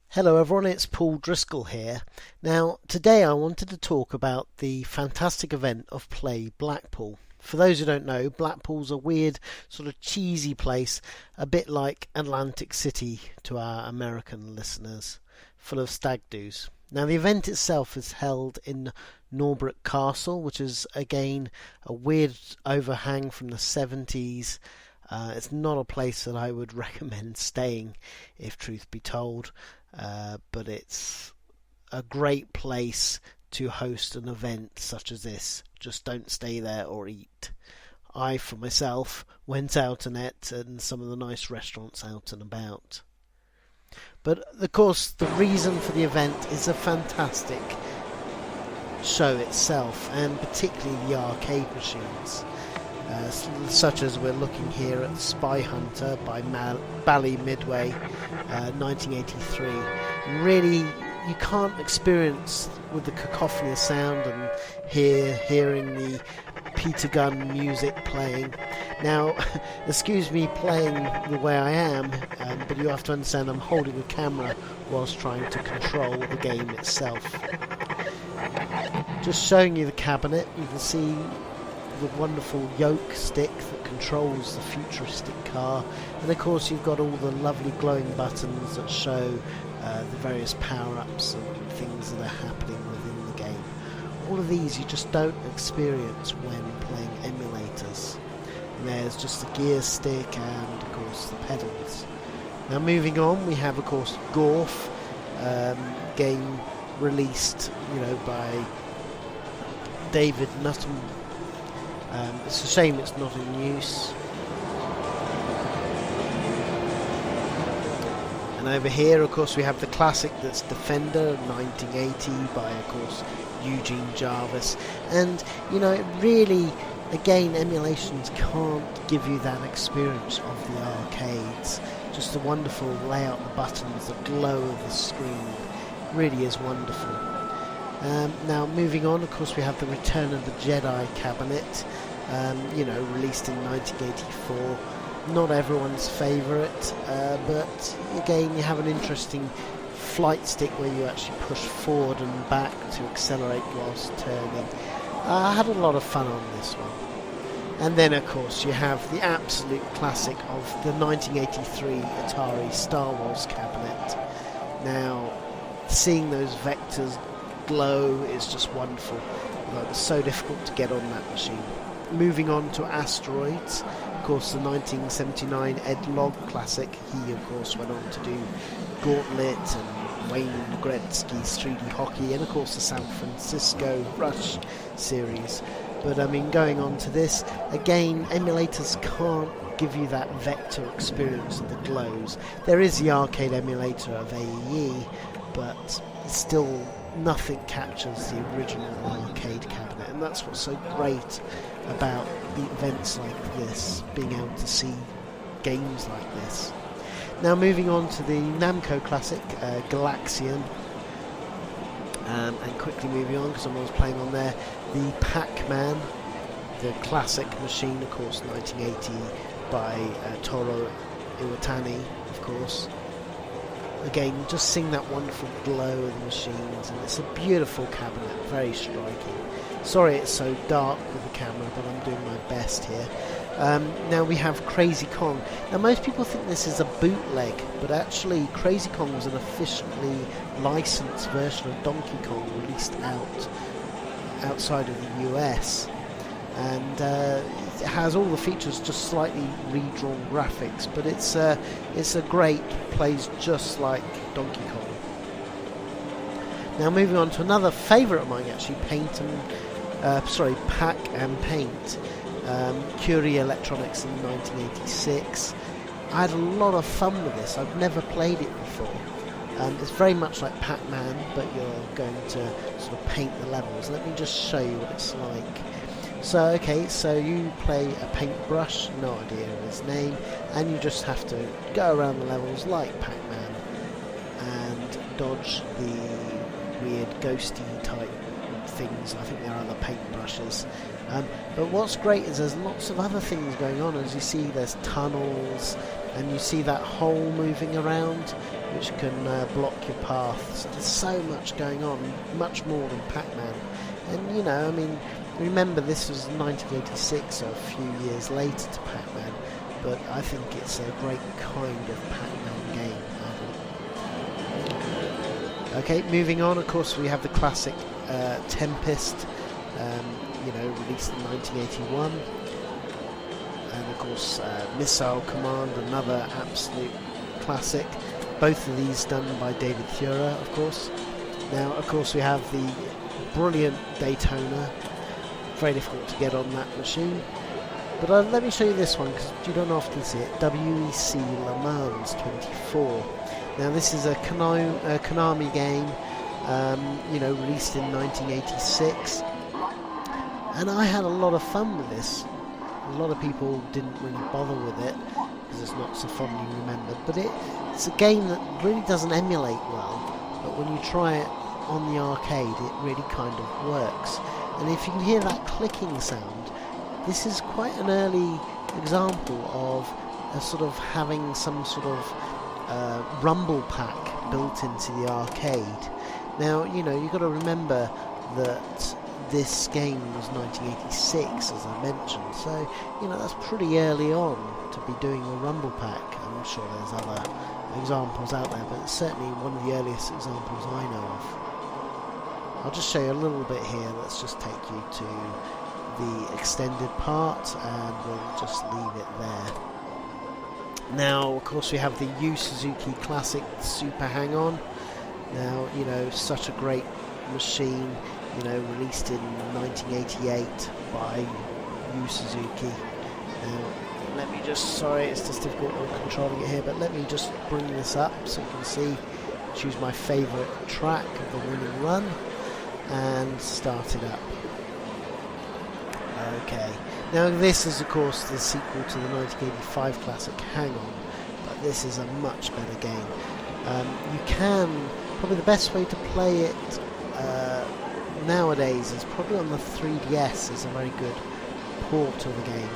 Hello everyone, it's Paul Driscoll here. Now, today I wanted to talk about the fantastic event of Play Blackpool. For those who don't know, Blackpool's a weird, sort of cheesy place, a bit like Atlantic City to our American listeners, full of stag doos. Now, the event itself is held in Norbrook Castle, which is, again, a weird overhang from the 70s. It's not a place that I would recommend staying, if truth be told. But it's a great place to host an event such as this. Just don't stay there or eat. I, for myself, went out and ate in some of the nice restaurants out and about. But, of course, the reason for the event is a fantastic show itself, and particularly the arcade machines. Such as we're looking here at Spy Hunter by Bally Midway, 1983. Really, you can't experience with the cacophony of sound and hearing the Peter Gunn music playing. Now, excuse me playing the way I am, but you have to understand I'm holding a camera whilst trying to control the game itself. Just showing you the cabinet, you can see the wonderful yoke stick that controls the futuristic car, and of course you've got all the lovely glowing buttons that show the various power-ups and things that are happening within the game. All of these you just don't experience when playing emulators. And there's just the gear stick and of course the pedals. Now moving on, we have of course Gorf, game released by David Nuttall. It's a shame it's not in use. And over here, of course, we have the classic that's Defender, 1980, by, of course, Eugene Jarvis. And, really, again, emulations can't give you that experience of the arcades. Just the wonderful layout of the buttons, the glow of the screen. Really is wonderful. Now, moving on, of course, we have the Return of the Jedi cabinet, released in 1984. Not everyone's favourite, but again, you have an interesting flight stick where you actually push forward and back to accelerate whilst turning. I had a lot of fun on this one. And then, of course, you have the absolute classic of the 1983 Atari Star Wars cabinet. Now, seeing those vectors glow is just wonderful. It was so difficult to get on that machine. Moving on to Asteroids, of course the 1979 Ed Logg classic. He of course went on to do Gauntlet and Wayne Gretzky's 3D Hockey, and of course the San Francisco Rush series. But I mean, going on to this, again, emulators can't give you that vector experience of the glows. There is the arcade emulator of AEE, but still nothing captures the original arcade cabinet, and that's what's so great about the events like this, being able to see games like this. Now moving on to the Namco classic, Galaxian, and quickly moving on because I was playing on there, the Pac-Man, the classic machine, of course, 1980 by Toru Iwatani, of course. Again, just seeing that wonderful glow of the machines, and it's a beautiful cabinet, very striking. Sorry it's so dark with the camera, but I'm doing my best here. Now we have Crazy Kong. Now most people think this is a bootleg, but actually Crazy Kong was an officially licensed version of Donkey Kong released outside of the US. And it has all the features, just slightly redrawn graphics, but it's a great, plays just like Donkey Kong. Now moving on to another favourite of mine, actually, Pack and Paint, Curie Electronics in 1986. I had a lot of fun with this. I've never played it before. It's very much like Pac-Man, but you're going to sort of paint the levels. Let me just show you what it's like. So you play a paintbrush, no idea of his name, and you just have to go around the levels like Pac-Man and dodge the weird ghosty type things. I think there are other paintbrushes. But what's great is there's lots of other things going on. As you see, there's tunnels, and you see that hole moving around, which can block your path. So there's so much going on, much more than Pac-Man. And you know, I mean, remember this was 1986, so a few years later to Pac-Man, but I think it's a great kind of Pac-Man game. Okay, moving on, of course, we have the classic Tempest, you know, released in 1981. And of course, Missile Command, another absolute classic. Both of these done by David Thura, of course. Now, of course, we have the brilliant Daytona. Very difficult to get on that machine. But let me show you this one, because you don't often see it. WEC Le Mans 24. Now, this is a Konami game, you know, released in 1986. And I had a lot of fun with this. A lot of people didn't really bother with it, because it's not so fondly remembered. But it's a game that really doesn't emulate well. But when you try it on the arcade, it really kind of works. And if you can hear that clicking sound, this is quite an early example of a sort of having some sort of rumble pack built into the arcade. Now, you know, you've got to remember that this game was 1986, as I mentioned, so, you know, that's pretty early on to be doing a rumble pack. I'm sure there's other examples out there, but it's certainly one of the earliest examples I know of. I'll just show you a little bit here. Let's just take you to the extended part, and we'll just leave it there. Now, of course, we have the Yu Suzuki Classic Super Hang-On. Now, you know, such a great machine, you know, released in 1988 by Yu Suzuki. Now, let me just, sorry, it's just difficult controlling it here, but let me just bring this up so you can see, choose my favourite track of the winning run, and start it up. Okay, now this is of course the sequel to the 1985 classic Hang On, but this is a much better game. You can, probably the best way to play it nowadays is probably on the 3DS, is a very good port of the game.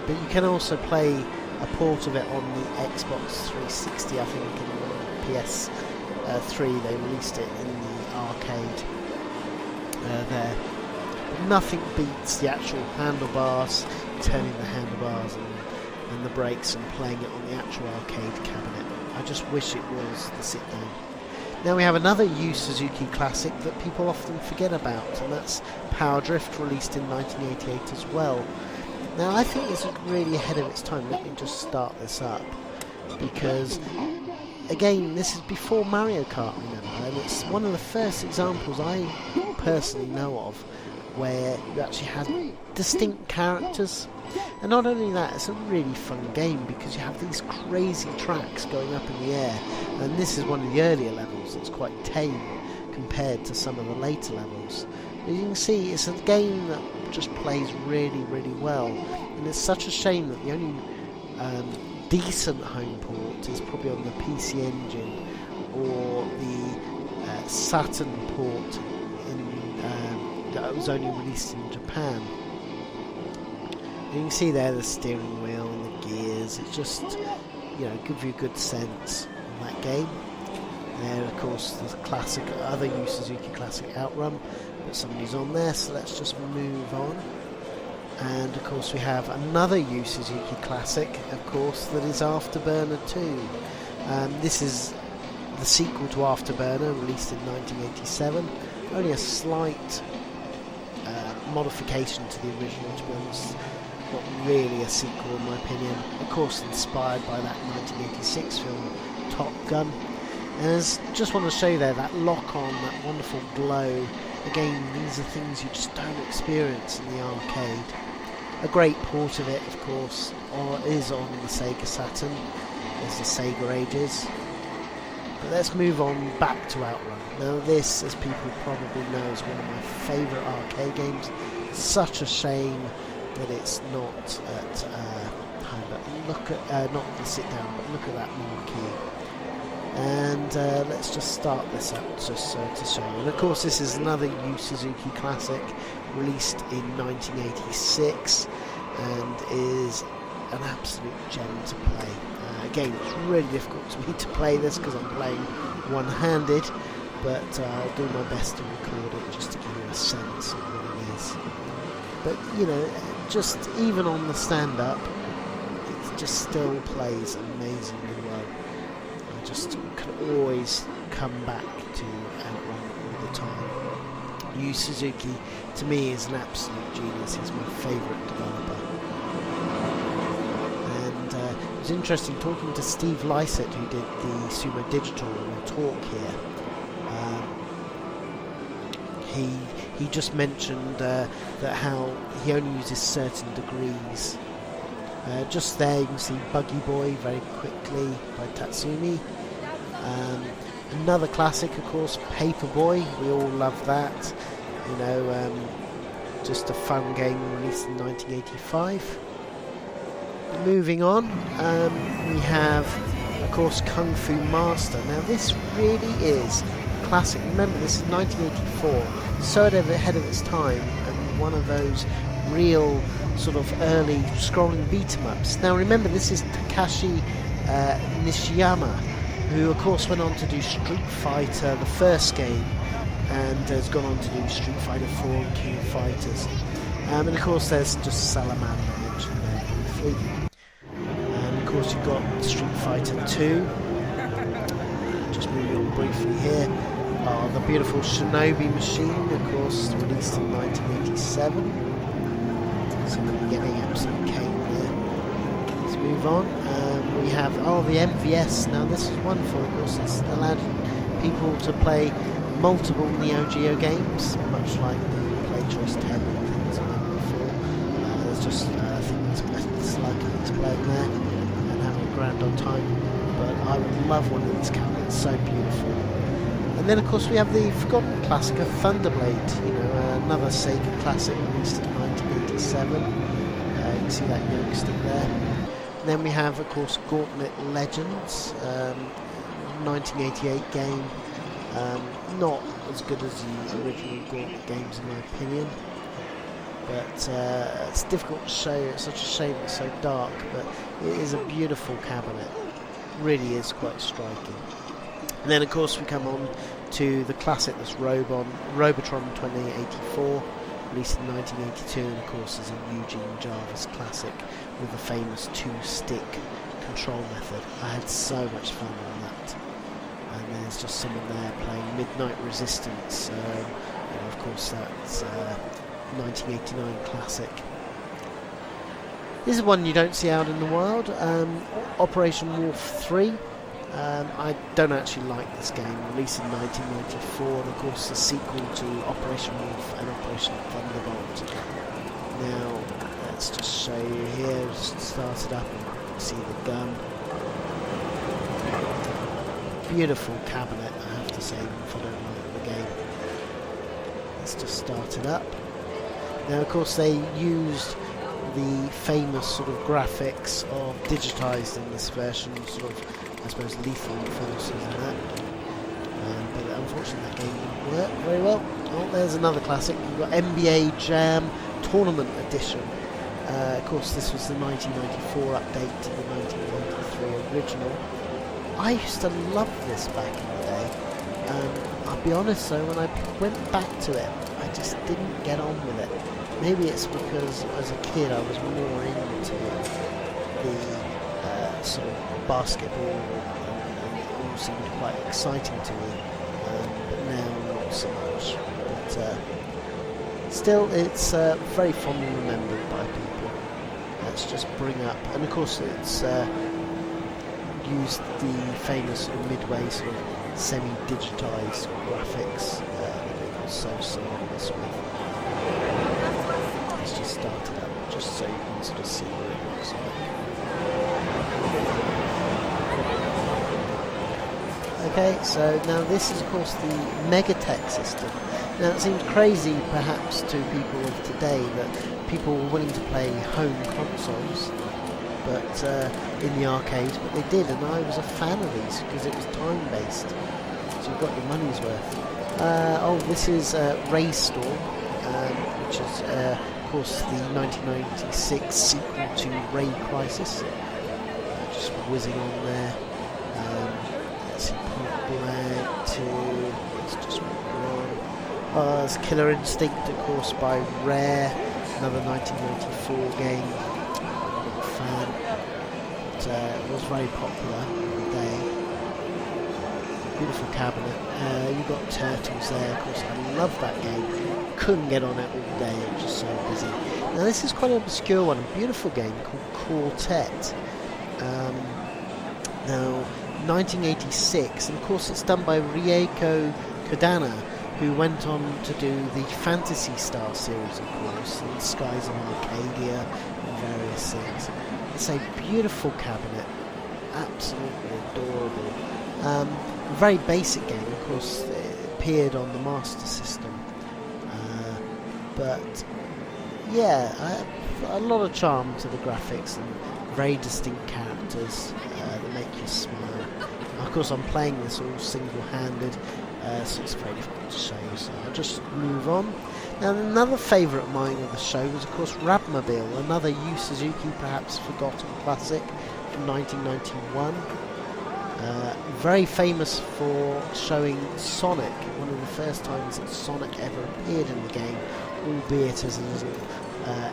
But you can also play a port of it on the Xbox 360, I think, and PS3 they released it in the arcade there. But nothing beats the actual handlebars, turning the handlebars and the brakes and playing it on the actual arcade cabinet. I just wish it was the sit-down. Now we have another Yu Suzuki classic that people often forget about, and that's Power Drift, released in 1988 as well. Now I think it's really ahead of its time. Let me just start this up, because again, this is before Mario Kart, remember, and it's one of the first examples I personally know of where you actually had distinct characters. And not only that, it's a really fun game because you have these crazy tracks going up in the air, and this is one of the earlier levels that's quite tame compared to some of the later levels. As you can see, it's a game that just plays really, really well, and it's such a shame that the only decent home port is probably on the PC Engine or the Saturn port that was only released in Japan. You can see there the steering wheel and the gears. It's just, you know, gives you a good sense of that game. There, of course, the classic, other Yu Suzuki classic Outrun, but somebody's on there, so let's just move on. And of course we have another Yu Suzuki classic, of course, that is Afterburner 2. This is the sequel to Afterburner, released in 1987. Only a slight modification to the original, to be honest. Not really a sequel in my opinion. Of course inspired by that 1986 film Top Gun. And I just want to show you there that lock on, that wonderful glow. Again, these are things you just don't experience in the arcade. A great port of it, of course, is on the Sega Saturn, as the Sega ages. But let's move on back to Outrun. Now this, as people probably know, is one of my favourite arcade games. Such a shame that it's not at home. But look at, not the sit down, but look at that marquee. And let's just start this up just to show you. And of course this is another Yu Suzuki classic, released in 1986, and is an absolute gem to play. Again, it's really difficult for me to play this because I'm playing one-handed, but I'll do my best to record it just to give you a sense of what it is. But you know, just even on the stand-up, it just still plays amazingly well. I just can always come back to Outrun all the time. Yu Suzuki, to me, is an absolute genius. He's my favourite developer. And it was interesting talking to Steve Lysett, who did the Sumo Digital talk here. He just mentioned that how he only uses certain degrees. Just there you can see Buggy Boy very quickly by Tatsumi. Another classic, of course, Paperboy. We all love that. You know, just a fun game released in 1985. Moving on, we have, of course, Kung Fu Master. Now this really is classic. Remember, this is 1984, so ahead of its time, and one of those real sort of early scrolling beat-em-ups. Now remember, this is Takashi Nishiyama, who of course went on to do Street Fighter, the first game, and has gone on to do Street Fighter 4 and King of Fighters. And of course there's just Salamander mentioned there briefly. And of course you've got Street Fighter 2. Just moving on briefly here. The beautiful Shinobi Machine, of course, released in 1987. Somebody getting absolute cane there. Let's move on. We have the MVS. Now this is wonderful, of course. It's allowed people to play multiple Neo Geo games, much like the PlayChoice 10 and things like that before. There's just, I think it's like it's playing there and having a grand old time. But I would love one of these cabinets, so beautiful. And then of course we have the forgotten classic of Thunderblade, you know, another Sega classic released in 1987. You can see that youngster there. And then we have, of course, Gauntlet Legends, 1988 game. Not as good as the original Gauntlet games in my opinion, but it's difficult to show. It's such a shame it's so dark, but it is a beautiful cabinet. Really is quite striking. And then of course we come on to the classic that's Robotron 2084, released in 1982, and of course is a Eugene Jarvis classic with the famous two-stick control method. I had so much fun on that. And there's just someone there playing Midnight Resistance. You know, of course that's 1989 classic. This is one you don't see out in the wild. Operation Wolf 3. I don't actually like this game, released in 1994, and of course the sequel to Operation Wolf and Operation Thunderbolt. Now, let's just show you here, just start it up and you can see the gun. Beautiful cabinet, I have to say, if I don't like the game. Let's just start it up. Now, of course, they used the famous sort of graphics of digitized in this version, sort of, I suppose, lethal forces and that. But unfortunately that game didn't work very well. Oh, there's another classic. You've got NBA Jam Tournament Edition. Of course this was the 1994 update to the 1993 original. I used to love this back in the day. I'll be honest though, when I went back to it, I just didn't get on with it. Maybe it's because as a kid I was more into the sort of basketball and it all seemed quite exciting to me, but now not so much. But still, it's very fondly remembered by people. Let's just bring up, and of course it's used the famous sort of Midway sort of semi-digitized graphics that it was so synonymous with. Let's just start it up just so you can sort of see what it looks like. Okay, so now this is of course the Megatech system. Now it seems crazy perhaps to people of today that people were willing to play home consoles but in the arcade, but they did, and I was a fan of these because it was time-based, so you got your money's worth. Oh, this is Ray Storm, which is, of course, the 1996 sequel to Ray Crisis. Just whizzing on there. Let's see, Point Blank to... Let's just move on. There's Killer Instinct, of course, by Rare, another 1994 game. I'm not a fan, but it was very popular in the day. Beautiful cabinet. You've got Turtles there, of course. I love that game. Couldn't get on it all day, it was just so busy. Now this is quite an obscure one, a beautiful game called Quartet. Now 1986, and of course it's done by Rieko Kodana, who went on to do the Phantasy Star series, of course, and Skies of Arcadia and various things. It's a beautiful cabinet, absolutely adorable. Very basic game, of course. It appeared on the Master System, but yeah, a lot of charm to the graphics and very distinct characters that make you smile. Of course, I'm playing this all single-handed, so it's very difficult to show you, so I'll just move on. Now, another favourite of mine of the show was, of course, Radmobile, another Yu Suzuki, perhaps forgotten classic from 1991. Very famous for showing Sonic, one of the first times that Sonic ever appeared in the game, albeit as a little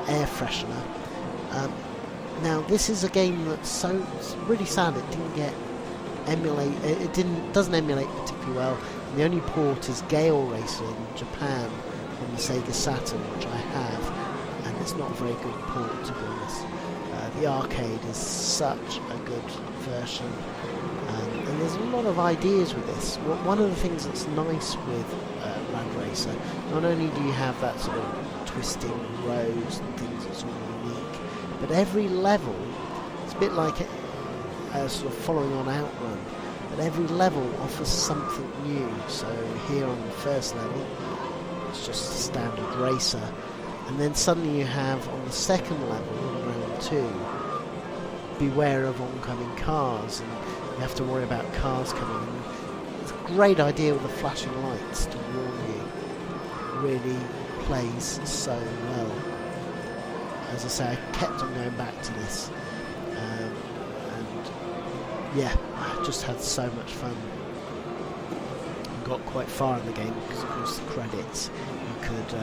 air freshener. Now this is a game that's it's really sad it didn't get doesn't emulate particularly well. And the only port is Gale Racer in Japan on the Sega Saturn, which I have, and it's not a very good port, to be honest. The arcade is such a good version, and there's a lot of ideas with this. One of the things that's nice with Rad Racer, not only do you have that sort of twisting roads and things that's all unique, but every level, it's a bit like sort of following on Outrun, but every level offers something new. So here on the first level, it's just a standard racer, and then suddenly you have on the second level, in round 2, beware of oncoming cars, and you have to worry about cars coming in. It's a great idea with the flashing lights to warn you. It really plays so well. As I say, I kept on going back to this, and yeah, I just had so much fun. I got quite far in the game because, of course, the credits, you could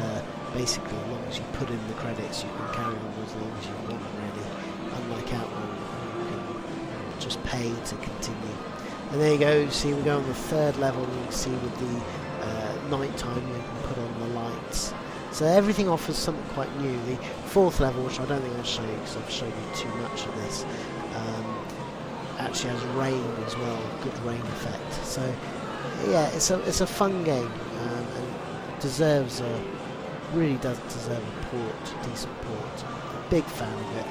basically, as long as you put in the credits, you can carry on as long as you want, really. Unlike Outrun, you can just pay to continue. And there you go, you see we go on the third level, and you can see with the night time you can put on the lights. So everything offers something quite new. The fourth level, which I don't think I'll show you because I've shown you too much of this, actually has rain as well, good rain effect. So yeah, it's a fun game, and really does deserve a port, decent port. Big fan of it.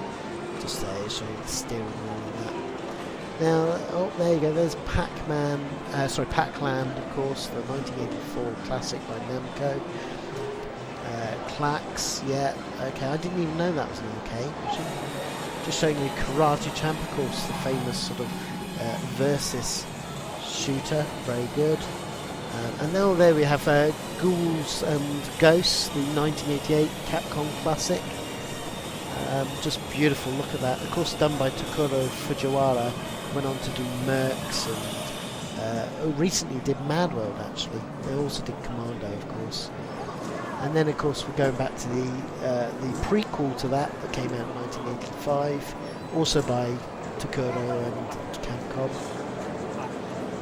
Just there, show you the steering wheel and that. Now, oh, there you go. There's Pac-Man, Pac-Land, of course, the 1984 classic by Namco. Klax, yeah, okay, I didn't even know that was an arcade. Just showing you Karate Champ, of course, the famous sort of versus shooter, very good. And now there we have Ghouls and Ghosts, the 1988 Capcom classic. Just beautiful, look at that. Of course, done by Takuro Fujiwara, went on to do Mercs and recently did Mad World, actually. They also did Commando, of course. And then, of course, we're going back to the prequel to that came out in 1985, also by Takuro and Capcom.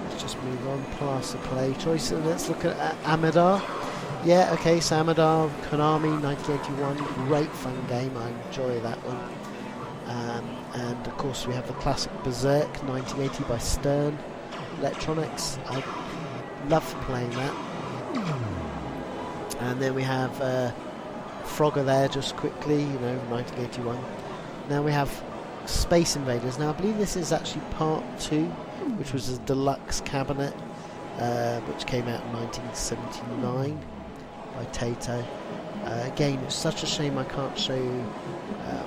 Let's just move on past the play choice, and let's look at Amadar. Yeah, okay, so Amadar, Konami, 1981, great fun game, I enjoy that one. And, of course, we have the classic Berserk, 1980 by Stern Electronics. I love playing that. And then we have Frogger there, just quickly, 1981. Now we have Space Invaders. Now I believe this is actually part 2, which was a deluxe cabinet, which came out in 1979 by Taito. Again, it's such a shame I can't show you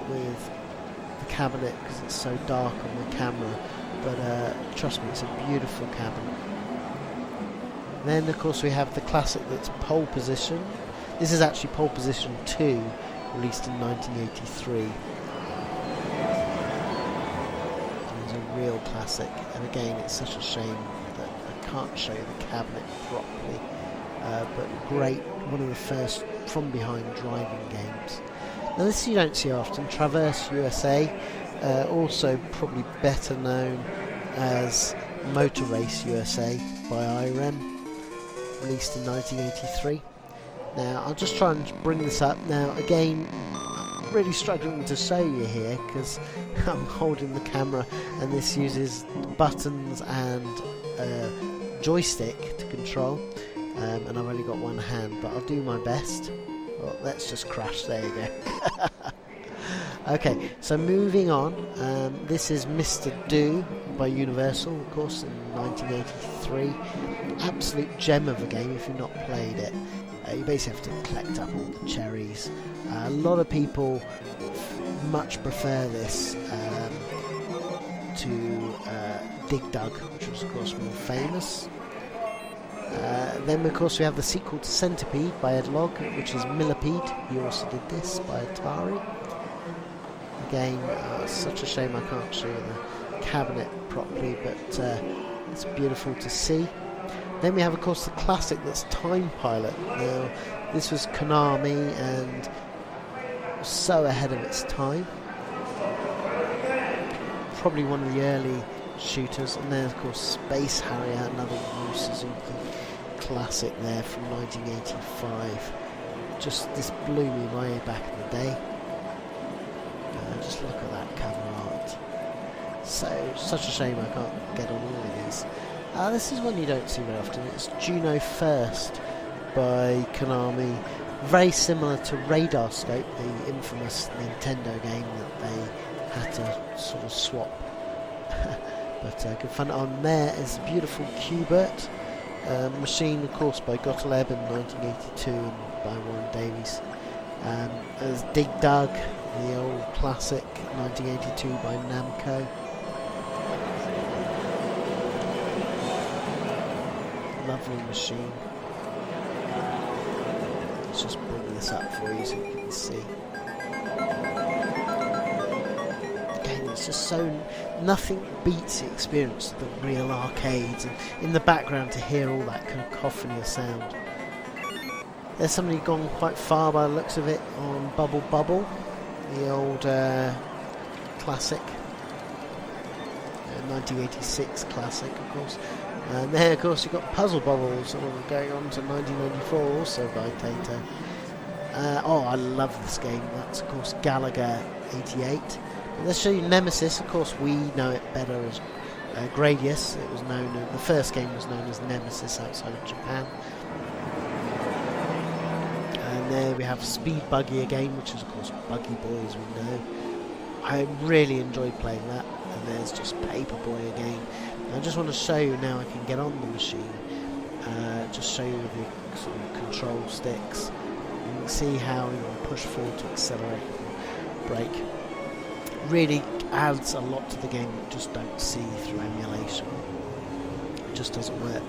with the cabinet because it's so dark on the camera, but trust me, it's a beautiful cabinet. Then of course we have the classic that's Pole Position. This is actually Pole Position 2, released in 1983. It's a real classic, and again it's such a shame that I can't show you the cabinet properly, but great, one of the first from behind driving games. Now this you don't see often. Traverse USA, also probably better known as Motor Race USA by IREM, released in 1983. Now I'll just try and bring this up. Now again, I'm really struggling to show you here because I'm holding the camera and this uses buttons and joystick to control, and I've only got one hand, but I'll do my best. Well, let's just crash, there you go. Okay, so moving on, this is Mr. Do by Universal, of course, in 1983. Absolute gem of a game if you've not played it. You basically have to collect up all the cherries. A lot of people much prefer this to Dig Dug, which was of course more famous. Then of course we have the sequel to Centipede by Ed Logg, which is Millipede. He also did this by Atari. Again, it's such a shame I can't show you the cabinet properly, but it's beautiful to see. Then we have of course the classic that's Time Pilot. Now this was Konami and was so ahead of its time. Probably one of the early shooters. And then of course Space Harrier, another Yu Suzuki classic there from 1985. Just this blew me way back in the day. Just look at that cover art. So such a shame I can't get on all of these. This is one you don't see very often. It's Juno First by Konami. Very similar to Radar Scope, the infamous Nintendo game that they had to sort of swap. But good fun. On there is a beautiful Q*bert machine, of course, by Gottlieb in 1982 and by Warren Davies. There's Dig Dug, the old classic, 1982 by Namco. Lovely machine. Let's just bring this up for you so you can see. Again, it's just so, nothing beats the experience of the real arcades, and in the background to hear all that cacophony of sound. There's somebody gone quite far by the looks of it on Bubble Bubble, the old classic, 1986 classic, of course. And then, of course, you've got Puzzle Bobbles going on to 1994, also by Taito. Oh, I love this game. That's, of course, Galaga 88. But let's show you Nemesis. Of course, we know it better as Gradius. It was known, the first game was known as Nemesis outside of Japan. And there we have Speed Buggy again, which is, of course, Buggy Boy, as we know. I really enjoyed playing that. And there's just Paperboy again. I just want to show you now I can get on the machine, just show you the sort of control sticks. You can see how you can push forward to accelerate and brake. Really adds a lot to the game that you just don't see through emulation. It just doesn't work.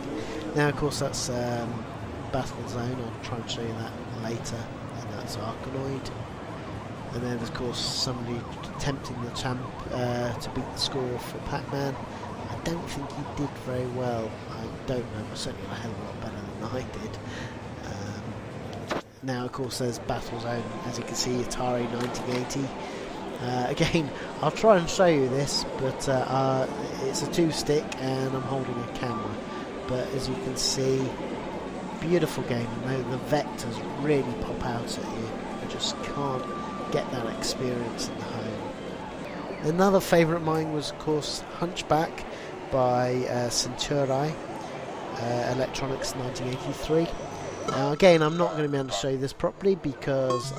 Now of course that's Battle Zone, I'll try and show you that later, and that's Arkanoid. And then of course somebody attempting the champ to beat the score for Pac-Man. I don't think he did very well. I don't know, but certainly a hell of a lot better than I did. Now of course there's Battle Zone, as you can see, Atari 1980. Again, I'll try and show you this, but it's a 2-stick and I'm holding a camera. But as you can see, beautiful game, and the vectors really pop out at you. You just can't get that experience in the home. Another favourite of mine was, of course, Hunchback by Centurai Electronics 1983. Now again, I'm not going to be able to show you this properly because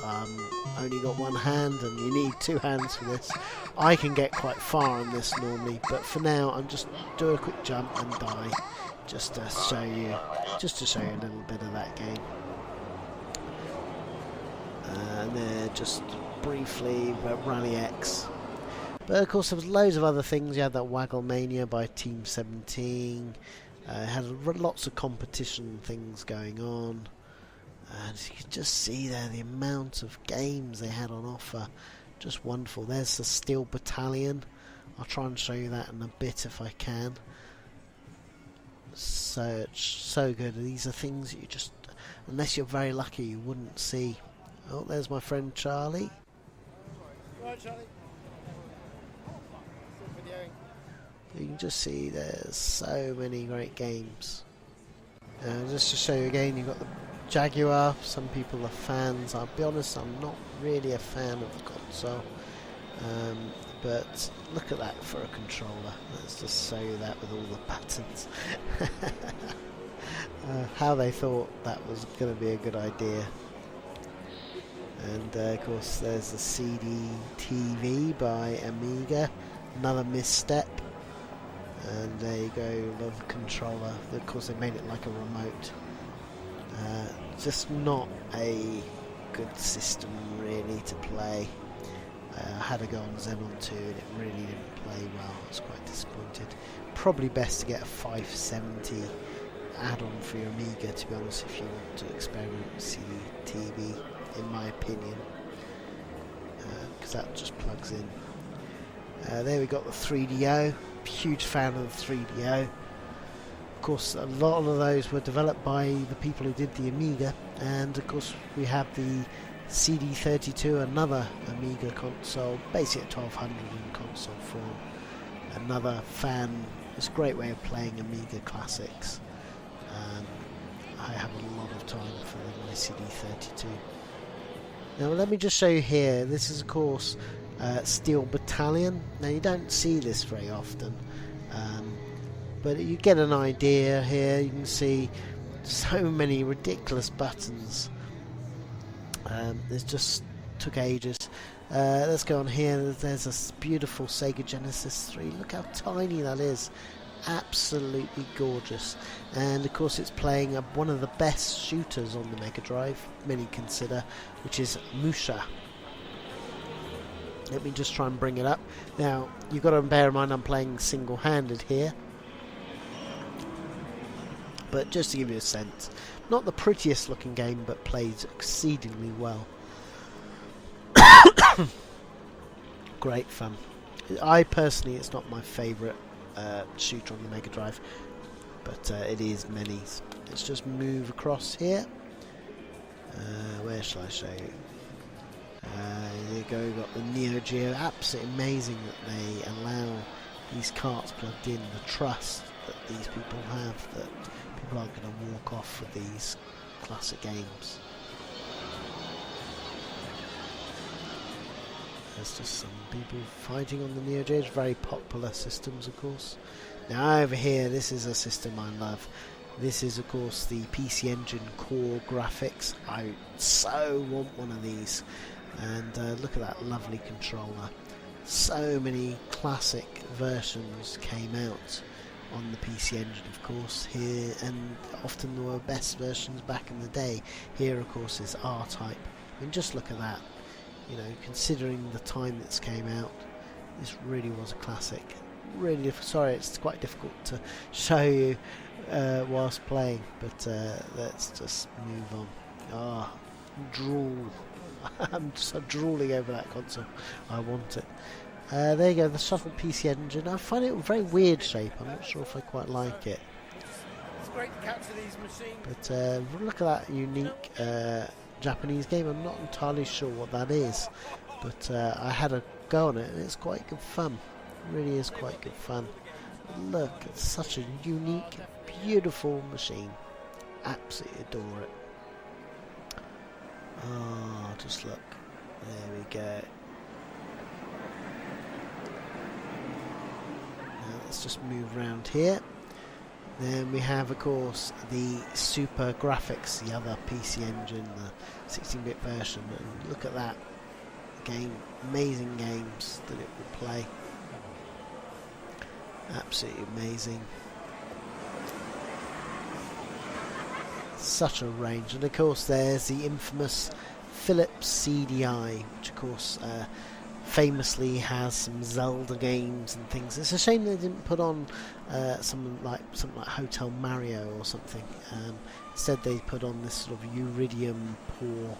only got one hand and you need two hands for this. I can get quite far on this normally, but for now I'm just do a quick jump and die just to show you a little bit of that game. And then just briefly Rally X. But of course there was loads of other things. You had that Waggle Mania by Team 17. Had lots of competition things going on. And you can just see there the amount of games they had on offer. Just wonderful. There's the Steel Battalion. I'll try and show you that in a bit if I can. So good. These are things that you just, unless you're very lucky, you wouldn't see. Oh, there's my friend Charlie. Right, Charlie. You can just see there's so many great games. Just to show you again, you've got the Jaguar. Some people are fans. I'll be honest, I'm not really a fan of the console. But look at that for a controller. Let's just show you that with all the buttons. How they thought that was going to be a good idea. And of course there's the CD TV by Amiga. Another misstep. And there you go, love controller. Of course they made it like a remote. Just not a good system really to play. I had a go on Xenon 2 and it really didn't play well. I was quite disappointed. Probably best to get a 570 add-on for your Amiga, to be honest, if you want to experiment with CD TV, in my opinion, because that just plugs in. There we got the 3DO. Huge fan of the 3DO. Of course, a lot of those were developed by the people who did the Amiga, and of course we have the CD32, another Amiga console, basically at 1200 in console form. Another fan. It's a great way of playing Amiga classics. I have a lot of time for my CD32. Now let me just show you here. This is of course Steel Battalion. Now you don't see this very often, but you get an idea here. You can see so many ridiculous buttons. This just took ages. Let's go on here. There's a beautiful Sega Genesis 3. Look how tiny that is. Absolutely gorgeous. And of course it's playing one of the best shooters on the Mega Drive, many consider, which is Musha. Let me just try and bring it up. Now you've got to bear in mind I'm playing single-handed here, but just to give you a sense, not the prettiest looking game, but plays exceedingly well. Great fun. I personally, it's not my favourite shooter on the Mega Drive, but it is many. Let's just move across here. Where shall I show you? There you go, we've got the Neo Geo. Absolutely amazing that they allow these carts plugged in. The trust that these people have, that people aren't going to walk off with these classic games. There's just some people fighting on the Neo Geo. Very popular systems, of course. Now over here, this is a system I love. This is of course the PC Engine Core graphics. I so want one of these. And look at that lovely controller. So many classic versions came out on the PC Engine, of course, here, and often there were best versions back in the day. Here of course is R-Type. I mean, just look at that. You know, considering the time this came out, this really was a classic. Really, sorry, it's quite difficult to show you whilst playing, but let's just move on. Ah, drool. I'm just drooling over that console. I want it. There you go, the Shuttle PC Engine. I find it a very weird shape. I'm not sure if I quite like it. It's great to capture these machines. But look at that unique Japanese game. I'm not entirely sure what that is, but I had a go on it and it's quite good fun. It really is quite good fun. Look, it's such a unique, beautiful machine. Absolutely adore it. Oh, just look. There we go. Now let's just move around here. Then we have, of course, the Super Graphics, the other PC Engine, the 16-bit version. And look at that game. Amazing games that it will play. Absolutely amazing. Such a range. And of course there's the infamous Philips CDI, which of course famously has some Zelda games and things. It's a shame they didn't put on something like Hotel Mario or something. Instead, they put on this sort of Uridium poor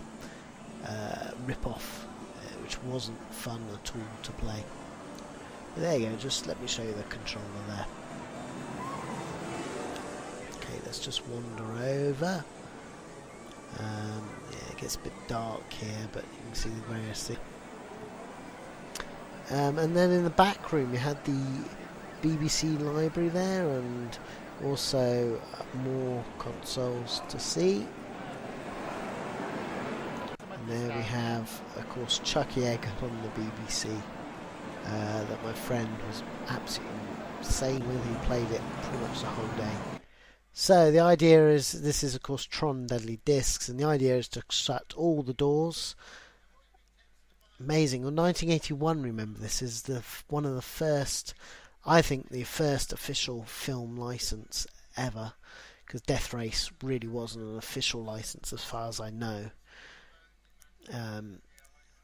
rip-off, which wasn't fun at all to play. But there you go. Just let me show you the controller there. Okay, let's just wander over. Yeah, it gets a bit dark here, but you can see the various things. And then in the back room you had the BBC library there, and also more consoles to see. And there we have, of course, Chucky Egg on the BBC that my friend was absolutely insane with. He played it pretty much the whole day. So the idea is, this is of course Tron Deadly Discs, and the idea is to shut all the doors. Amazing. Well, 1981, remember, this is one of the first, I think the first official film license ever, because Death Race really wasn't an official license as far as I know.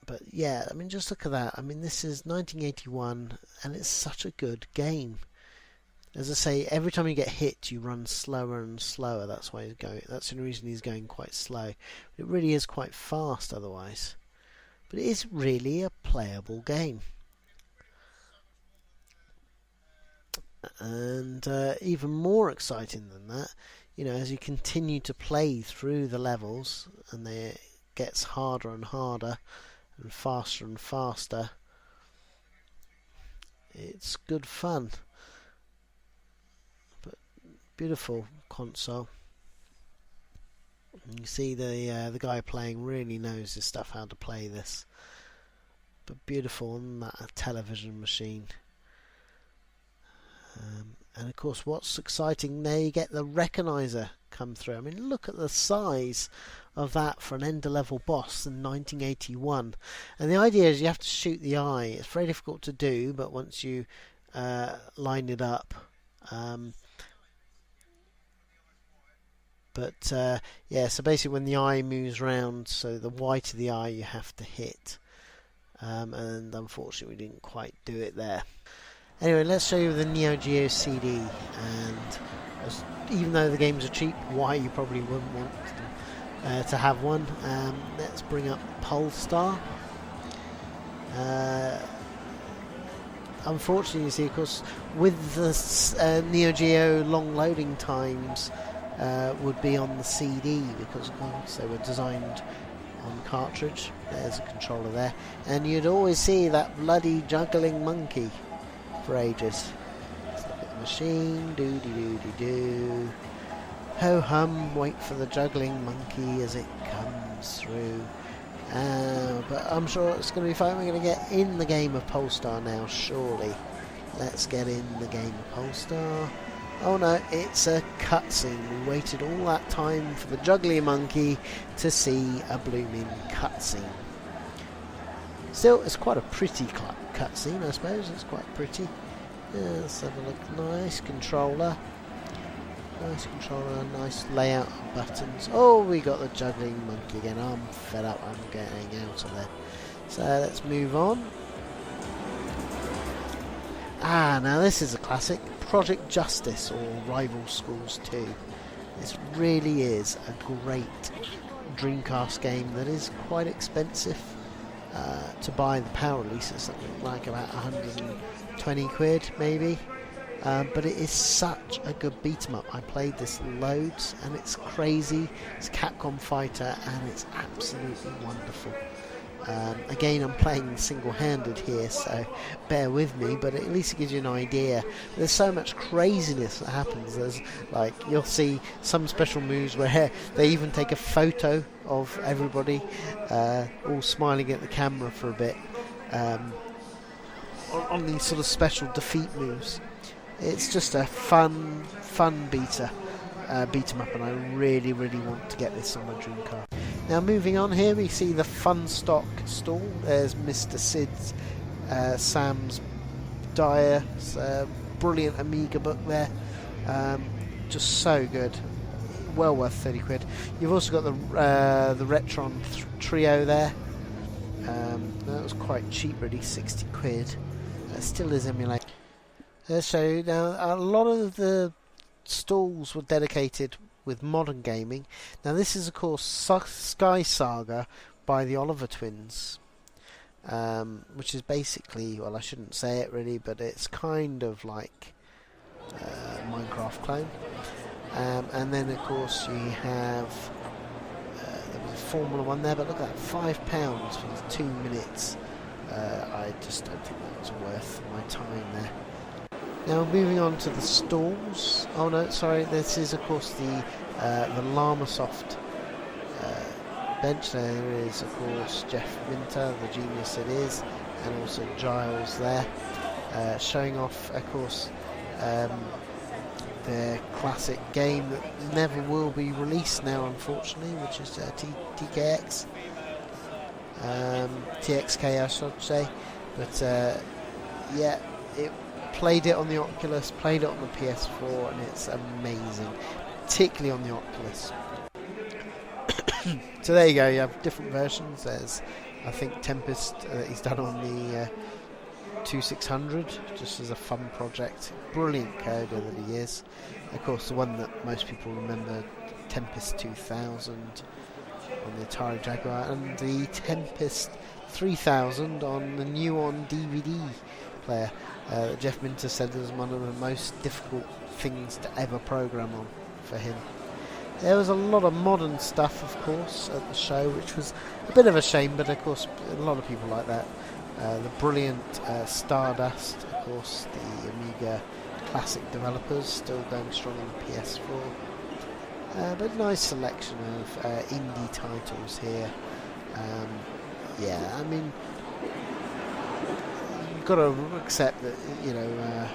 But yeah, I mean, just look at that. I mean, this is 1981, and it's such a good game. As I say, every time you get hit, you run slower and slower. That's why he's going. That's the reason he's going quite slow. It really is quite fast otherwise. But it is really a playable game. And even more exciting than that, you know, as you continue to play through the levels, and it gets harder and harder and faster, it's good fun. But beautiful console. You see the guy playing really knows his stuff, how to play this. But beautiful on that television machine. And of course, what's exciting, there you get the Recognizer come through. I mean, look at the size of that for an Ender level boss in 1981. And the idea is you have to shoot the eye. It's very difficult to do, but once you line it up. Yeah, so basically when the eye moves round, so the white of the eye you have to hit. And unfortunately we didn't quite do it there. Anyway, let's show you the Neo Geo CD. And even though the games are cheap, why you probably wouldn't want to have one. Let's bring up Polestar. Unfortunately, you see, of course, with the Neo Geo long loading times, would be on the CD, because of course they were designed on cartridge. There's a controller there, and you'd always see that bloody juggling monkey for ages. Let's look at the machine. Do ho hum, wait for the juggling monkey as it comes through. But I'm sure it's going to be fun. We're going to get in the game of Polestar now, surely. Let's get in the game of Polestar. Oh no, it's a cutscene. We waited all that time for the juggly monkey to see a blooming cutscene. Still, it's quite a pretty cutscene, I suppose. It's quite pretty. Yeah, let's have a look. Nice controller. Nice layout of buttons. Oh, we got the juggling monkey again. I'm fed up. I'm getting out of there. So let's move on. Now this is a classic. Project Justice, or Rival Schools 2. This really is a great Dreamcast game that is quite expensive to buy. The power release is something like about 120 quid maybe, but it is such a good beat 'em up. I played this loads and it's crazy. It's Capcom Fighter and it's absolutely wonderful. Again, I'm playing single-handed here, so bear with me, but at least it gives you an idea. There's so much craziness that happens. There's, like, you'll see some special moves where they even take a photo of everybody all smiling at the camera for a bit on these sort of special defeat moves. It's just a fun beat 'em up, and I really want to get this on my Dreamcast. Now moving on here, we see the Fun Stock stall. There's Mr. Sid's Sam's Dyer, brilliant Amiga book there, just so good, well worth 30 quid. You've also got the Retron trio there, That was quite cheap, really, 60 quid. Still is emulated. So now a lot of the stalls were dedicated with modern gaming. Now this is of course Sky Saga by the Oliver twins, which is basically, well, I shouldn't say it really, but it's kind of like Minecraft clone. And then of course you have there was a Formula 1 there, but look at that, £5 for the 2 minutes. I just don't think that was worth my time there. Now moving on to the stalls. Oh no, sorry, this is of course the Llamasoft bench. There is of course Jeff Minter, the genius it is, and also Giles there, showing off of course their classic game that never will be released now, unfortunately, which is TKX. TXK I should say, but yeah, it played it on the Oculus, played it on the PS4, and it's amazing, particularly on the Oculus. So there you go, you have different versions. There's, I think, Tempest that he's done on the 2600, just as a fun project. Brilliant coder that he is. Of course, the one that most people remember, Tempest 2000 on the Atari Jaguar, and the Tempest 3000 on the new on DVD player. Jeff Minter said was one of the most difficult things to ever program on for him. There was a lot of modern stuff, of course, at the show, which was a bit of a shame, but of course a lot of people like that. The brilliant Stardust, of course, the Amiga Classic developers, still going strong on the PS4. But nice selection of indie titles here. Yeah, I mean, you've got to accept that, you know,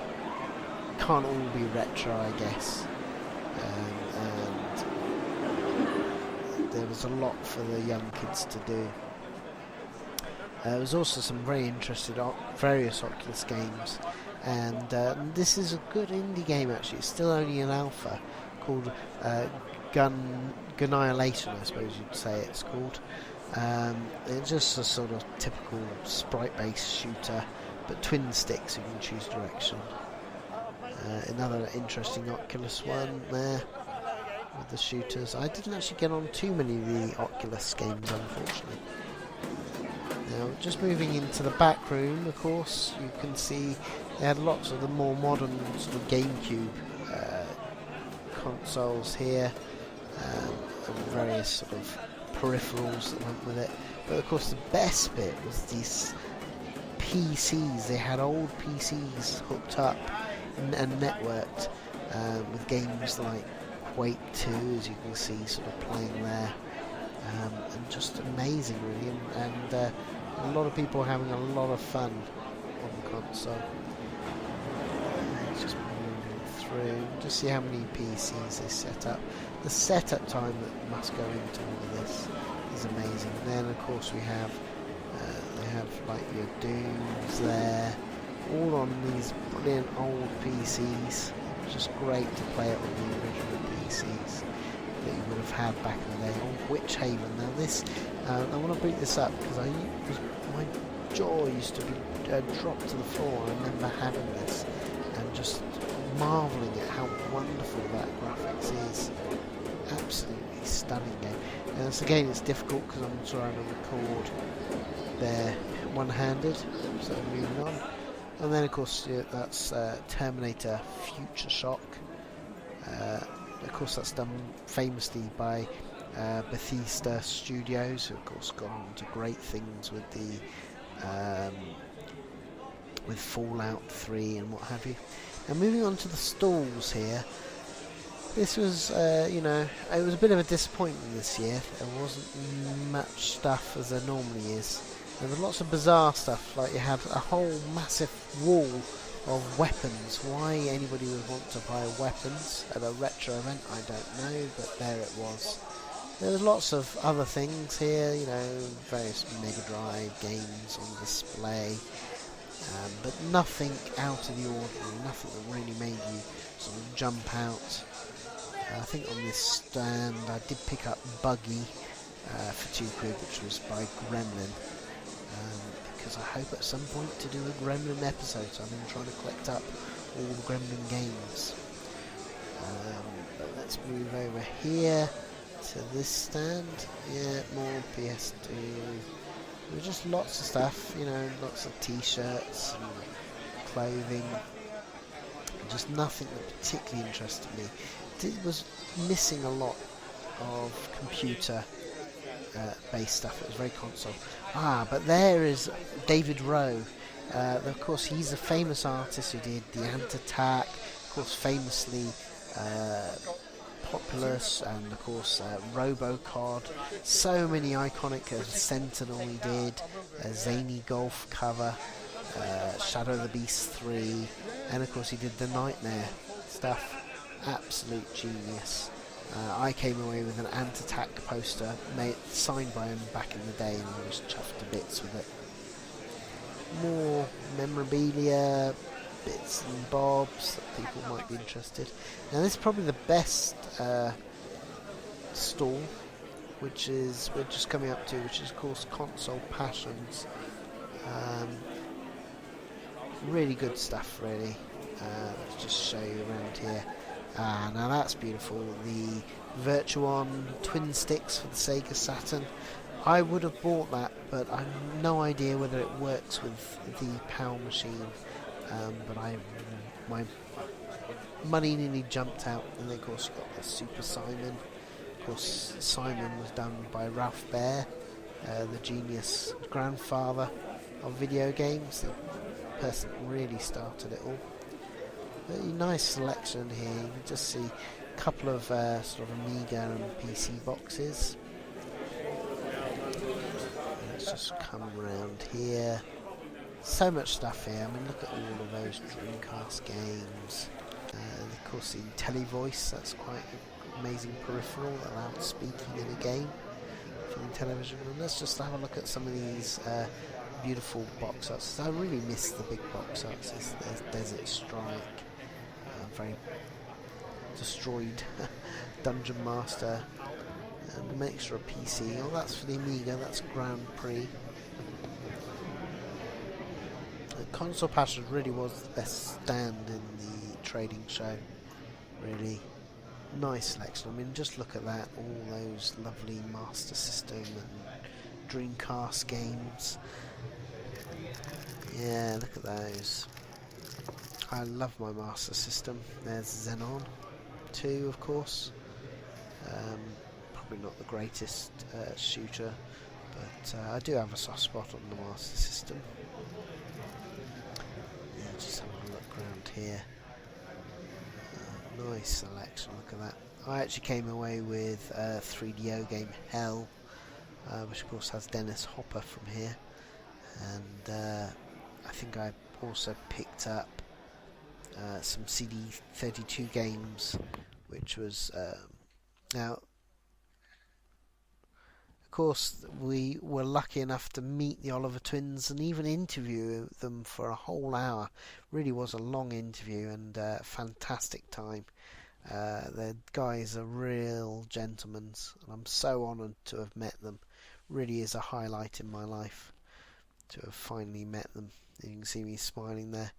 can't all be retro, I guess. And there was a lot for the young kids to do. There was also some very interesting various Oculus games, and this is a good indie game actually. It's still only in alpha, called Gunannihilation, I suppose you'd say it's called. It's just a sort of typical sprite-based shooter, but twin sticks, you can choose direction. Another interesting Oculus one there with the shooters. I didn't actually get on too many of the Oculus games, unfortunately. Now, just moving into the back room, of course, you can see they had lots of the more modern sort of GameCube consoles here, and various sort of peripherals that went with it. But of course, the best bit was these PCs. They had old PCs hooked up and networked with games like Quake 2, as you can see, sort of playing there, and just amazing, really. And a lot of people having a lot of fun on the console. Just moving through, just see how many PCs they set up. The setup time that must go into all of this is amazing. And then, of course, we have they have like your Dooms there, all on these brilliant old PCs. Just great to play it on the original PCs that you would have had back in the day. On Witch Haven. Now this, I want to bring this up because my jaw used to be dropped to the floor. I remember having this and just marvelling at how wonderful that graphics is. Absolutely stunning game. And so again, it's difficult because I'm trying to record there one-handed. So moving on. And then, of course, that's Terminator Future Shock. Of course, that's done famously by Bethesda Studios, who, of course, gone on to great things with the with Fallout 3 and what have you. Now, moving on to the stalls here. This was, you know, it was a bit of a disappointment this year. There wasn't much stuff as there normally is. There was lots of bizarre stuff, like you had a whole massive wall of weapons. Why anybody would want to buy weapons at a retro event, I don't know, but there it was. There was lots of other things here, you know, various Mega Drive games on display, but nothing out of the ordinary, nothing that really made you sort of jump out. I think on this stand I did pick up Buggy for £2, which was by Gremlin. because I hope at some point to do a Gremlin episode. So I've been trying to collect up all the Gremlin games. But let's move over here to this stand. Yeah, more PS2. There's just lots of stuff, you know, lots of t-shirts and clothing. Just nothing that particularly interested me. It was missing a lot of computer based stuff. It was very console. But there is David Rowe. Of course, he's a famous artist who did the Ant Attack, of course, famously Populous, and of course Robocod. So many iconic Sentinel he did, Zany Golf cover, Shadow of the Beast 3, and of course he did the Nightmare stuff. Absolute genius. I came away with an Ant Attack poster signed by him back in the day, and I was chuffed to bits with it. More memorabilia, bits and bobs that people might be interested. Now this is probably the best stall, which is we're just coming up to, which is of course Console Passions. Really good stuff, really. Let's just show you around here. Now that's beautiful. The Virtuon twin sticks for the Sega Saturn. I would have bought that, but I have no idea whether it works with the PAL machine. But my money nearly jumped out, and then of course you got the Super Simon. Of course, Simon was done by Ralph Baer, the genius grandfather of video games, the person that really started it all. A nice selection here. You can just see a couple of sort of Amiga and PC boxes. Let's just come around here. So much stuff here. I mean, look at all of those Dreamcast games. And of course, the IntelliVoice, that's quite an amazing peripheral, allowed speaking in a game for the television. And let's just have a look at some of these beautiful box arts. I really miss the big box arts. There's Desert Strike, very destroyed Dungeon Master, and a mixture of PC. Oh, that's for the Amiga, that's Grand Prix. Console Passions really was the best stand in the trading show. Really nice selection. I mean, just look at that, all those lovely Master System and Dreamcast games. Yeah, look at those. I love my Master System. There's Xenon 2, of course. Probably not the greatest shooter, but I do have a soft spot on the Master System. Yeah, just having a look around here. Nice selection, look at that. I actually came away with a 3DO game, Hell, which of course has Dennis Hopper from here. And I think I also picked up some CD32 games, which was now, of course, we were lucky enough to meet the Oliver twins and even interview them for a whole hour. Really was a long interview and a fantastic time. The guys are real gentlemen, and I'm so honoured to have met them. Really is a highlight in my life to have finally met them. You can see me smiling there.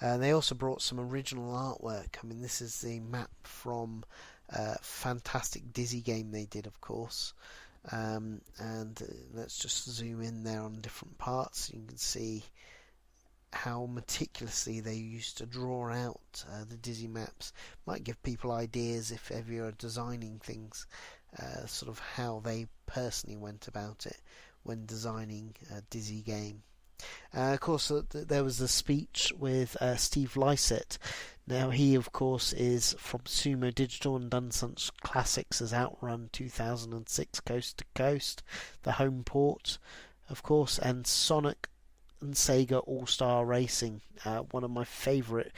They also brought some original artwork. I mean, this is the map from a fantastic Dizzy game they did, of course. And let's just zoom in there on different parts. You can see how meticulously they used to draw out the Dizzy maps. Might give people ideas if ever you're designing things, sort of how they personally went about it when designing a Dizzy game. Of course, there was a speech with Steve Lysett. Now, he, of course, is from Sumo Digital and done such classics as Outrun 2006, Coast to Coast, the home port, of course, and Sonic and Sega All-Star Racing, one of my favourite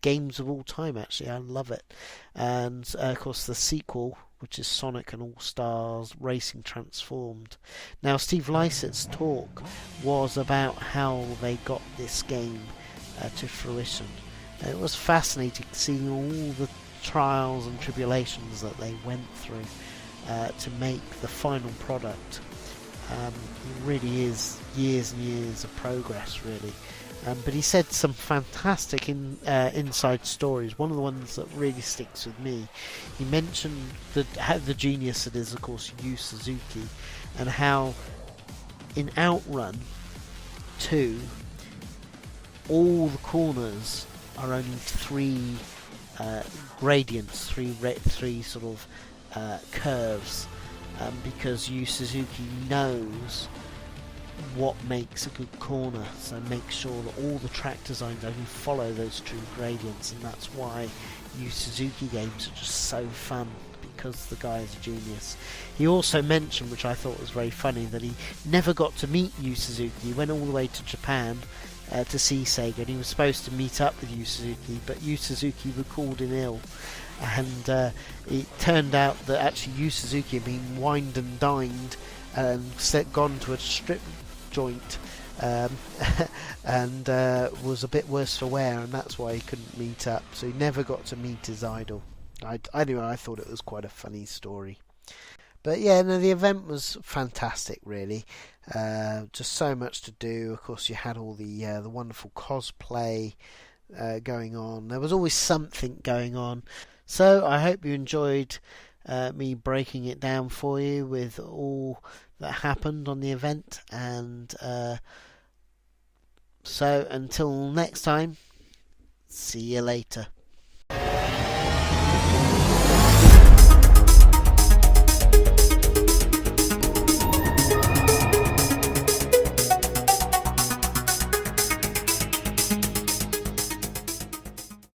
games of all time, actually. I love it. And, of course, the sequel, which is Sonic and All-Stars Racing Transformed. Now, Steve Lysett's talk was about how they got this game to fruition. And it was fascinating seeing all the trials and tribulations that they went through to make the final product. It really is years and years of progress, really. But he said some fantastic inside stories. One of the ones that really sticks with me, he mentioned how the genius it is, of course, Yu Suzuki, and how in Outrun 2, all the corners are only three gradients, three sort of curves, because Yu Suzuki knows what makes a good corner, so make sure that all the track designs only follow those true gradients, and that's why Yu Suzuki games are just so fun, because the guy is a genius. He also mentioned, which I thought was very funny, that he never got to meet Yu Suzuki. He went all the way to Japan to see Sega, and he was supposed to meet up with Yu Suzuki, but Yu Suzuki recalled him ill, and it turned out that actually Yu Suzuki had been wined and dined and gone to a strip joint, and was a bit worse for wear, and that's why he couldn't meet up, so he never got to meet his idol. Anyway, I thought it was quite a funny story. But yeah, no, the event was fantastic, really. Just so much to do. Of course, you had all the wonderful cosplay going on. There was always something going on. So I hope you enjoyed me breaking it down for you with all that happened on the event. And so until next time, see you later.